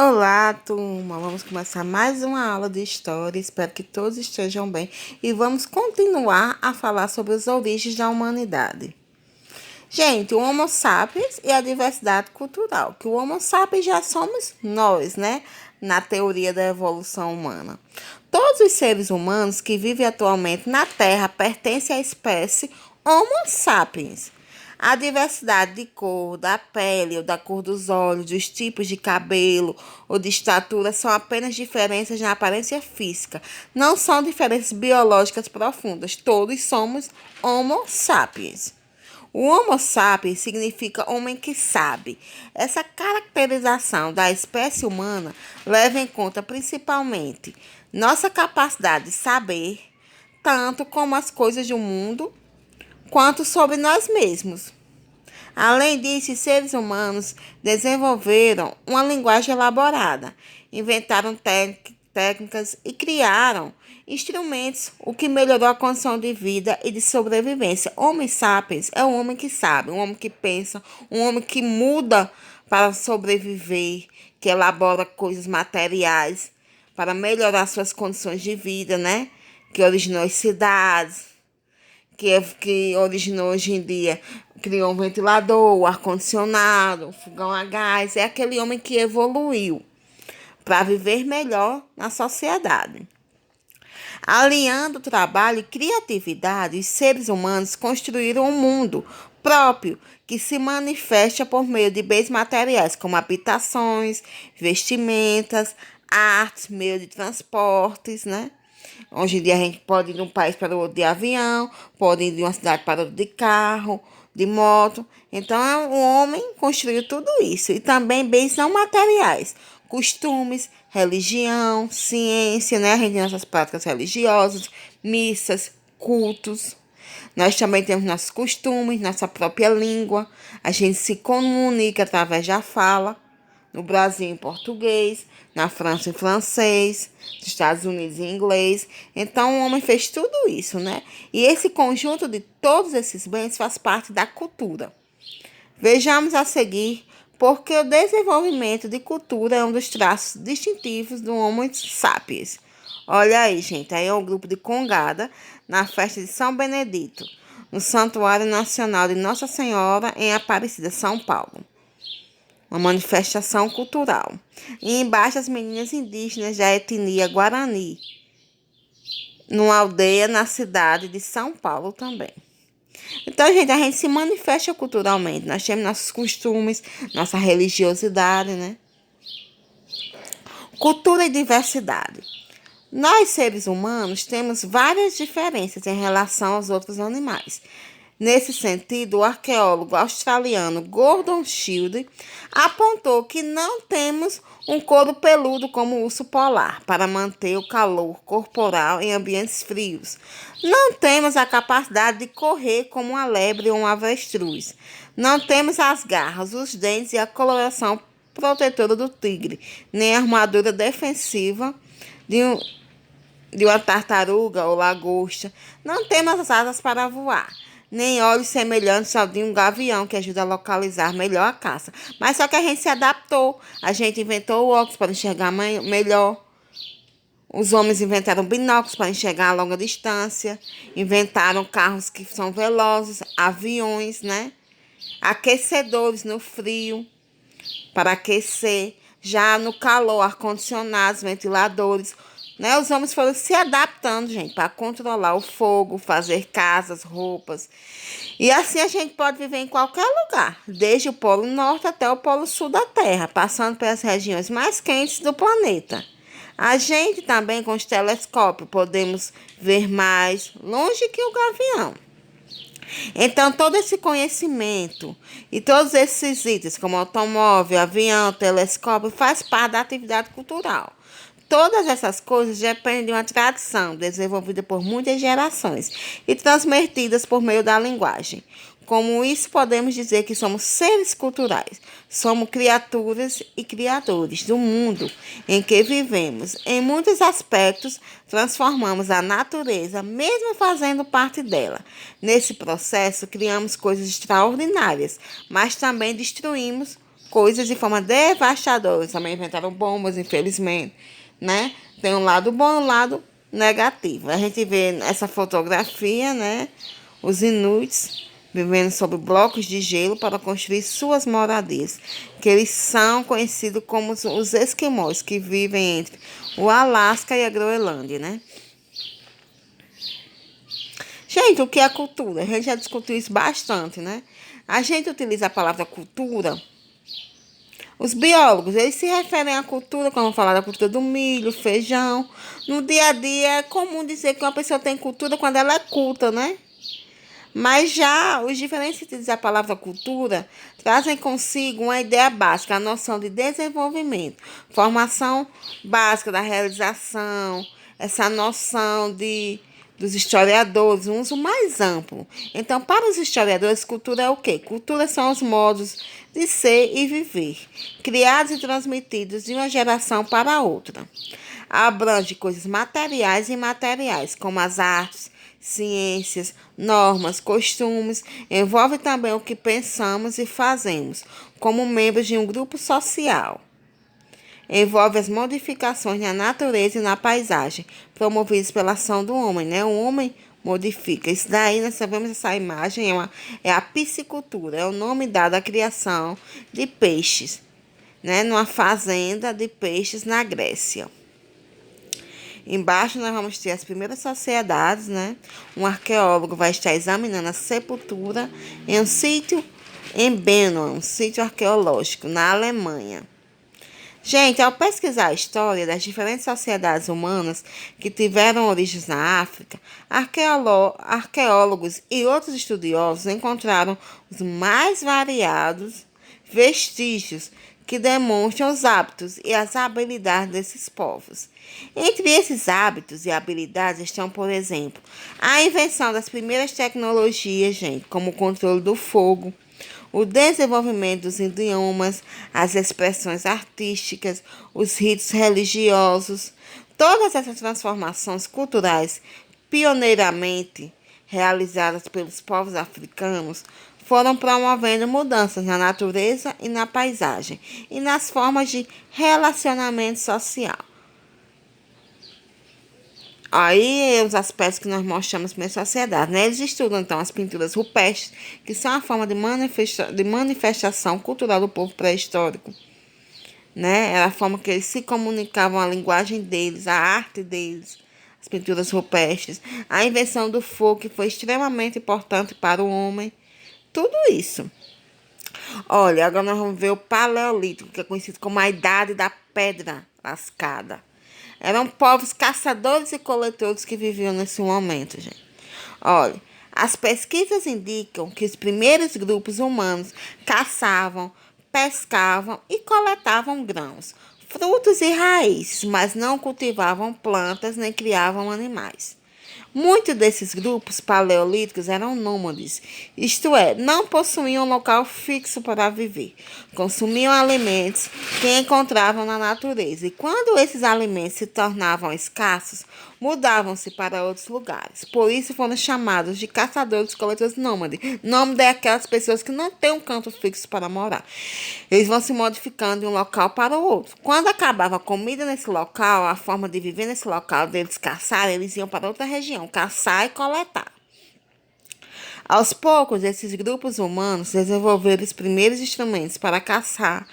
Olá, turma! Vamos começar mais uma aula de história. Espero que todos estejam bem e vamos continuar a falar sobre as origens da humanidade. Gente, o Homo sapiens e a diversidade cultural, que o Homo sapiens já somos nós, né? Na teoria da evolução humana. Todos os seres humanos que vivem atualmente na Terra pertencem à espécie Homo sapiens. A diversidade de cor, da pele ou da cor dos olhos, dos tipos de cabelo ou de estatura são apenas diferenças na aparência física. Não são diferenças biológicas profundas. Todos somos Homo sapiens. O Homo sapiens significa homem que sabe. Essa caracterização da espécie humana leva em conta principalmente nossa capacidade de saber, tanto como as coisas do mundo, quanto sobre nós mesmos. Além disso, os seres humanos desenvolveram uma linguagem elaborada, inventaram técnicas e criaram instrumentos, o que melhorou a condição de vida e de sobrevivência. Homem sapiens é um homem que sabe, um homem que pensa, um homem que muda para sobreviver, que elabora coisas materiais para melhorar suas condições de vida, né? Que originou as cidades, que originou hoje em dia, criou um ventilador, o ar-condicionado, o fogão a gás. É aquele homem que evoluiu para viver melhor na sociedade. Alinhando trabalho e criatividade, os seres humanos construíram um mundo próprio que se manifesta por meio de bens materiais, como habitações, vestimentas, artes, meio de transportes, né? Hoje em dia a gente pode ir de um país para o outro de avião, pode ir de uma cidade para outra de carro, de moto. Então, o homem construiu tudo isso. E também bens não materiais, costumes, religião, ciência, né? A gente tem nossas práticas religiosas, missas, cultos. Nós também temos nossos costumes, nossa própria língua. A gente se comunica através da fala. No Brasil, em português, na França, em francês, nos Estados Unidos, em inglês. Então, o homem fez tudo isso, né? E esse conjunto de todos esses bens faz parte da cultura. Vejamos a seguir porque o desenvolvimento de cultura é um dos traços distintivos do Homo sapiens. Olha aí, gente, aí é o grupo de Congada, na festa de São Benedito, no Santuário Nacional de Nossa Senhora, em Aparecida, São Paulo. Uma manifestação cultural. E embaixo as meninas indígenas da etnia Guarani, numa aldeia na cidade de São Paulo também. Então, gente, a gente se manifesta culturalmente. Nós temos nossos costumes, nossa religiosidade, né? Cultura e diversidade. Nós, seres humanos, temos várias diferenças em relação aos outros animais. Nesse sentido, o arqueólogo australiano Gordon Shield apontou que não temos um couro peludo como o urso polar para manter o calor corporal em ambientes frios. Não temos a capacidade de correr como uma lebre ou um avestruz. Não temos as garras, os dentes e a coloração protetora do tigre, nem a armadura defensiva de uma tartaruga ou lagosta. Não temos as asas para voar, nem olhos semelhantes ao de um gavião, que ajuda a localizar melhor a caça. Mas só que a gente se adaptou, a gente inventou o óculos para enxergar melhor. Os homens inventaram binóculos para enxergar a longa distância, inventaram carros que são velozes, aviões, né? Aquecedores no frio, para aquecer. Já no calor, ar-condicionados, ventiladores, né? Os homens foram se adaptando, gente, para controlar o fogo, fazer casas, roupas. E assim a gente pode viver em qualquer lugar, desde o Polo Norte até o Polo Sul da Terra, passando pelas regiões mais quentes do planeta. A gente também, com os telescópios, podemos ver mais longe que o gavião. Então, todo esse conhecimento e todos esses itens, como automóvel, avião, telescópio, faz parte da atividade cultural. Todas essas coisas dependem de uma tradição desenvolvida por muitas gerações e transmitidas por meio da linguagem. Como isso, podemos dizer que somos seres culturais. Somos criaturas e criadores do mundo em que vivemos. Em muitos aspectos, transformamos a natureza, mesmo fazendo parte dela. Nesse processo, criamos coisas extraordinárias, mas também destruímos coisas de forma devastadora. Eles também inventaram bombas, infelizmente, né? Tem um lado bom e um lado negativo. A gente vê essa fotografia, né? Os inuits vivendo sobre blocos de gelo para construir suas moradias, que eles são conhecidos como os esquimós, que vivem entre o Alasca e a Groenlândia, né? Gente, o que é cultura? A gente já discutiu isso bastante, né? A gente utiliza a palavra cultura. Os biólogos, eles se referem à cultura, quando falar da cultura do milho, feijão. No dia a dia é comum dizer que uma pessoa tem cultura quando ela é culta, né? Mas já os diferentes sentidos da palavra cultura trazem consigo uma ideia básica, a noção de desenvolvimento, formação básica da realização, essa noção dos historiadores, um uso mais amplo. Então, para os historiadores, cultura é o quê? Cultura são os modos de ser e viver, criados e transmitidos de uma geração para outra. Abrange coisas materiais e imateriais, como as artes, ciências, normas, costumes, envolve também o que pensamos e fazemos, como membros de um grupo social. Envolve as modificações na natureza e na paisagem, promovidas pela ação do homem, né? O homem modifica. Isso daí, nós sabemos essa imagem, é a piscicultura, é o nome dado à criação de peixes, né? Numa fazenda de peixes na Grécia. Embaixo nós vamos ter as primeiras sociedades, né? Um arqueólogo vai estar examinando a sepultura em um sítio em Benoa, um sítio arqueológico na Alemanha. Gente, ao pesquisar a história das diferentes sociedades humanas que tiveram origens na África, arqueólogos e outros estudiosos encontraram os mais variados vestígios que demonstram os hábitos e as habilidades desses povos. Entre esses hábitos e habilidades estão, por exemplo, a invenção das primeiras tecnologias, gente, como o controle do fogo, o desenvolvimento dos idiomas, as expressões artísticas, os ritos religiosos. Todas essas transformações culturais pioneiramente realizadas pelos povos africanos foram promovendo mudanças na natureza e na paisagem e nas formas de relacionamento social. Aí, os aspectos que nós mostramos para a sociedade, né? Eles estudam, então, as pinturas rupestres, que são a forma de manifestação cultural do povo pré-histórico, né? Era a forma que eles se comunicavam, a linguagem deles, a arte deles, as pinturas rupestres. A invenção do fogo, que foi extremamente importante para o homem. Tudo isso. Olha, agora nós vamos ver o Paleolítico, que é conhecido como a Idade da Pedra Lascada. Eram povos caçadores e coletores que viviam nesse momento, gente. Olha, as pesquisas indicam que os primeiros grupos humanos caçavam, pescavam e coletavam grãos, frutos e raízes, mas não cultivavam plantas nem criavam animais. Muitos desses grupos paleolíticos eram nômades, isto é, não possuíam um local fixo para viver. Consumiam alimentos que encontravam na natureza e quando esses alimentos se tornavam escassos, mudavam-se para outros lugares. Por isso foram chamados de caçadores-coletores nômades. Nômade é aquelas pessoas que não têm um canto fixo para morar. Eles vão se modificando de um local para o outro. Quando acabava a comida nesse local, a forma de viver nesse local deles caçar, eles iam para outra região, caçar e coletar. Aos poucos, esses grupos humanos desenvolveram os primeiros instrumentos para caçar,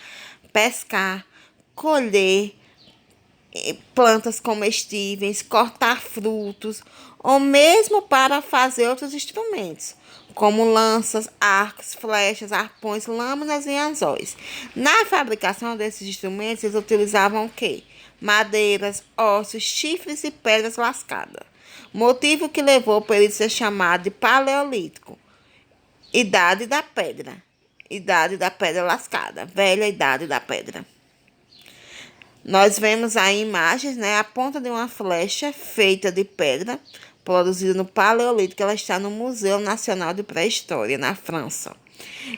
pescar, colher plantas comestíveis, cortar frutos, ou mesmo para fazer outros instrumentos, como lanças, arcos, flechas, arpões, lâminas e anzóis. Na fabricação desses instrumentos, eles utilizavam o quê? Madeiras, ossos, chifres e pedras lascadas. Motivo que levou para ele ser chamado de Paleolítico. Idade da Pedra. Idade da Pedra Lascada. Velha Idade da Pedra. Nós vemos aí imagens, né? A ponta de uma flecha feita de pedra, produzida no Paleolítico. Ela está no Museu Nacional de Pré-História, na França.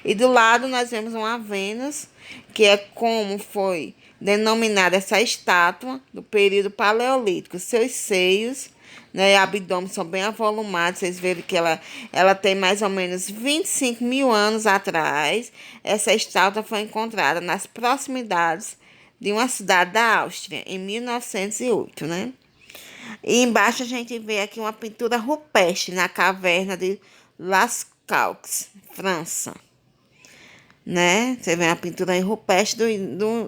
E do lado nós vemos uma Vênus, que é como foi denominada essa estátua do período Paleolítico. Seus seios né? E abdômen são bem avolumados. Vocês verem que ela tem mais ou menos 25 mil anos atrás. Essa estátua foi encontrada nas proximidades de uma cidade da Áustria, em 1908, né? E embaixo a gente vê aqui uma pintura rupestre na caverna de Lascaux, França, né? Você vê a pintura aí rupestre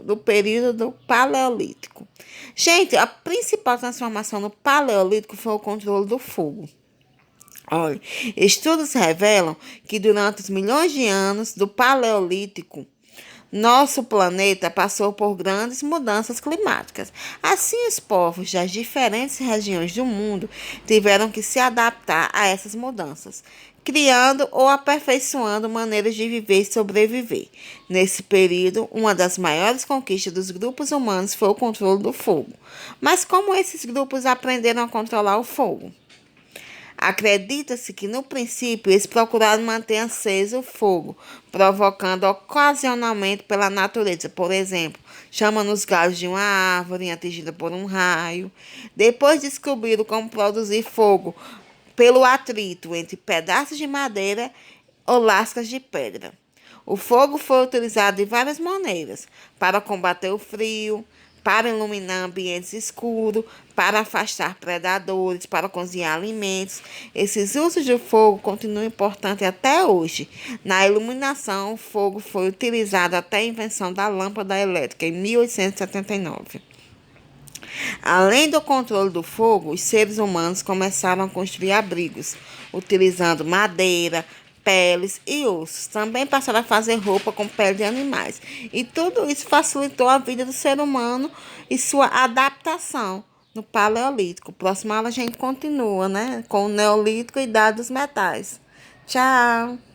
do período do Paleolítico. Gente, a principal transformação no Paleolítico foi o controle do fogo. Olha, estudos revelam que durante os milhões de anos do Paleolítico, nosso planeta passou por grandes mudanças climáticas. Assim, os povos das diferentes regiões do mundo tiveram que se adaptar a essas mudanças, criando ou aperfeiçoando maneiras de viver e sobreviver. Nesse período, uma das maiores conquistas dos grupos humanos foi o controle do fogo. Mas como esses grupos aprenderam a controlar o fogo? Acredita-se que, no princípio, eles procuraram manter aceso o fogo, provocando ocasionalmente pela natureza, por exemplo, chama nos galhos de uma árvore atingida por um raio. Depois descobriram como produzir fogo pelo atrito entre pedaços de madeira ou lascas de pedra. O fogo foi utilizado de várias maneiras, para combater o frio, para iluminar ambientes escuros, para afastar predadores, para cozinhar alimentos. Esses usos de fogo continuam importantes até hoje. Na iluminação, o fogo foi utilizado até a invenção da lâmpada elétrica em 1879. Além do controle do fogo, os seres humanos começaram a construir abrigos, utilizando madeira, peles e ossos. Também passaram a fazer roupa com pele de animais. E tudo isso facilitou a vida do ser humano e sua adaptação no Paleolítico. Próxima aula a gente continua, né? Com o Neolítico e Idade dos Metais. Tchau!